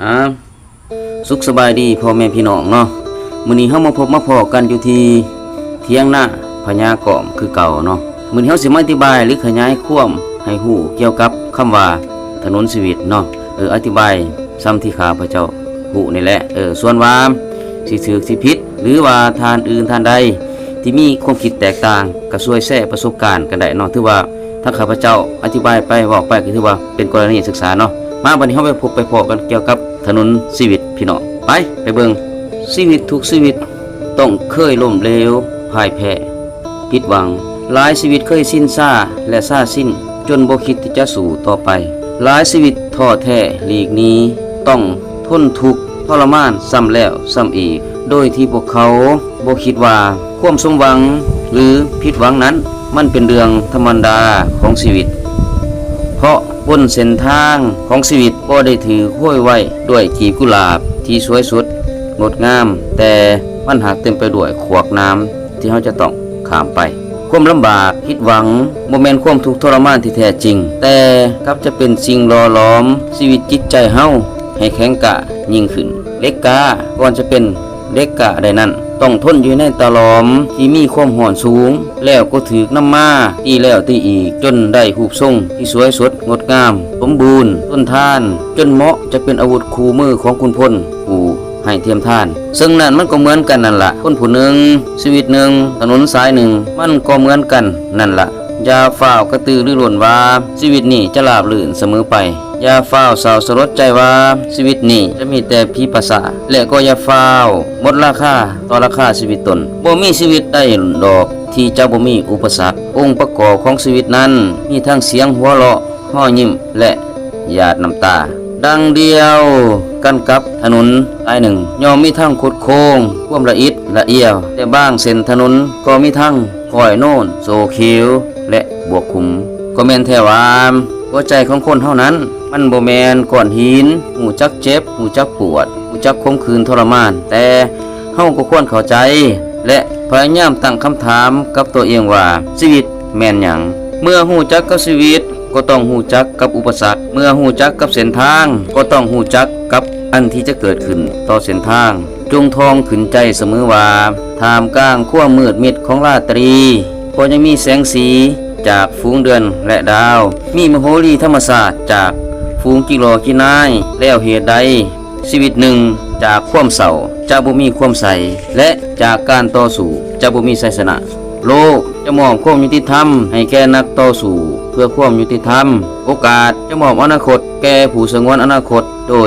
อ่าสุขสบายดีพ่อแม่พี่น้องเนาะมื้อนี้เฮามาพบมาพอกันอยู่ที่เถียงนาพญากอมคือเก่าเนาะมื้อนี้เฮาสิมาอธิบายหรือขยายความให้ฮู้เกี่ยวกับคำว่าถนนชีวิตเนาะอธิบายซ้ำที่ข้าพเจ้าฮู้นี่แหละส่วนว่าสิถูกสิผิดหรือว่าทานอื่นทานใดที่มีความคิดแตกต่างก็ช่วยแชร์ประสบการณ์กันได้เนาะถือว่าถ้าข้าพเจ้าอธิบายไปบอกไปก็ถือว่าเป็นกรณีศึกษาเนาะมาบัดนี้เฮาไปพบไปพอกันเกี่ยวกับถนนชีวิตพี่น้องไปเบิ่งชีวิตทุกชีวิตต้องเคยล้มเหลวพ่ายแพ้ผิดหวังหลายชีวิตเคยสิ้นซ่าและซ่าสิ้นจนบ่คิดที่จะสู่ต่อไปหลายชีวิตท้อแท้หลีกหนีต้องทนทุกข์ทรมานซ้ำแล้วซ้ำอีกโดยที่พวกเขาบ่คิดว่าความสมหวังหรือผิดหวังนั้นมันเป็นเรื่องธรรมดาของชีวิตเพราะบนเส้นทางของชีวิตบ่ได้ถือห้อยไว้ด้วยกีบกุหลาบที่สวยสดงดงามแต่มันหากเต็มไปด้วยขวากน้ำที่เราจะต้องข้ามไปความลำบากผิดหวังบ่แม่นความทุกข์ทรมานที่แท้จริงแต่กลับจะเป็นสิ่งหล่อหลอมชีวิตจิตใจเฮาให้แข็งกะยิ่งขึ้นเหล็กกาก่อนจะเป็นเหล็กกะได้นั้นต้องทนอยู่ในตะหลอมที่มีความร้อนสูงแล้วก็ถือกน้ำมาตีแล้วตีอีกจนได้รูปทรงที่สวยสดงดงามสมบูรณ์ต้นทานจนเหมาะจะเป็นอาวุธคู่มือของคุณพลผู้ให้เทียมทานซึ่งนั่นมันก็เหมือนกันนั่นล่ะคนผู้หนึ่งชีวิตหนึ่งถนนสายหนึ่งมันก็เหมือนกันนั่นล่ะอย่าฝ้าวกระตือรือร้นว่าชีวิตนี้จะราบรื่นเสมอไปอย่าฝ้าวเศร้าสลดใจว่าชีวิตนี้จะมีแต่ผีภาษาและก็อย่าฝ้าวหมดราคาต่อราคาชีวิตตนบ่มีชีวิตได้ดอกที่จะบ่มีอุปสรรคองค์ประกอบของชีวิตนั้นมีทั้งเสียงหัวเราะห้อยิ้มและหยาดน้ำตาดังเดียวกันกับถนนสายหนึ่งย่อมมีทั้งคดโค้งความละอิดละเอียวแต่บางเส้นถนนก็มีทั้งก้อยโน่นโซคิวและบวกขุมก็แม่นแท้ว่าหัวใจของคนเท่านั้นมันบ่แม่นก้อนหินหูจักเจ็บหูจักปวดหูจักคมคืนทรมานแต่เฮาก็ควรเข้าใจและพยายามตั้งคำถามกับตัวเองว่าชีวิตแม่นหยังเมื่อหูจักกับชีวิตก็ต้องหูจักกับอุปสรรคเมื่อหูจักกับเส้นทางก็ต้องหูจักกับอันที่จะเกิดขึ้นต่อเส้นทางจงทองขึ้นใจเสมอว่าท่ามกลางขั้วมืดมิดของราตรีก็ยังมีแสงสีจากฝูงเดือนและดาวมีมโหรีธรรมศาสตร์จากฝูงกิโลกินายแล้วเหตุใดชีวิตหนึ่งจากความเศร้าจะบ่มีความใสและจากการต่อสู้จะบ่มีชัยชนะโลกจะมอบความยุติธรรมให้แก่นักต่อสู้เพื่อความยุติธรรมโอกาสจะมอบอนาคตแก่ผู้สงวนอนาคตโดย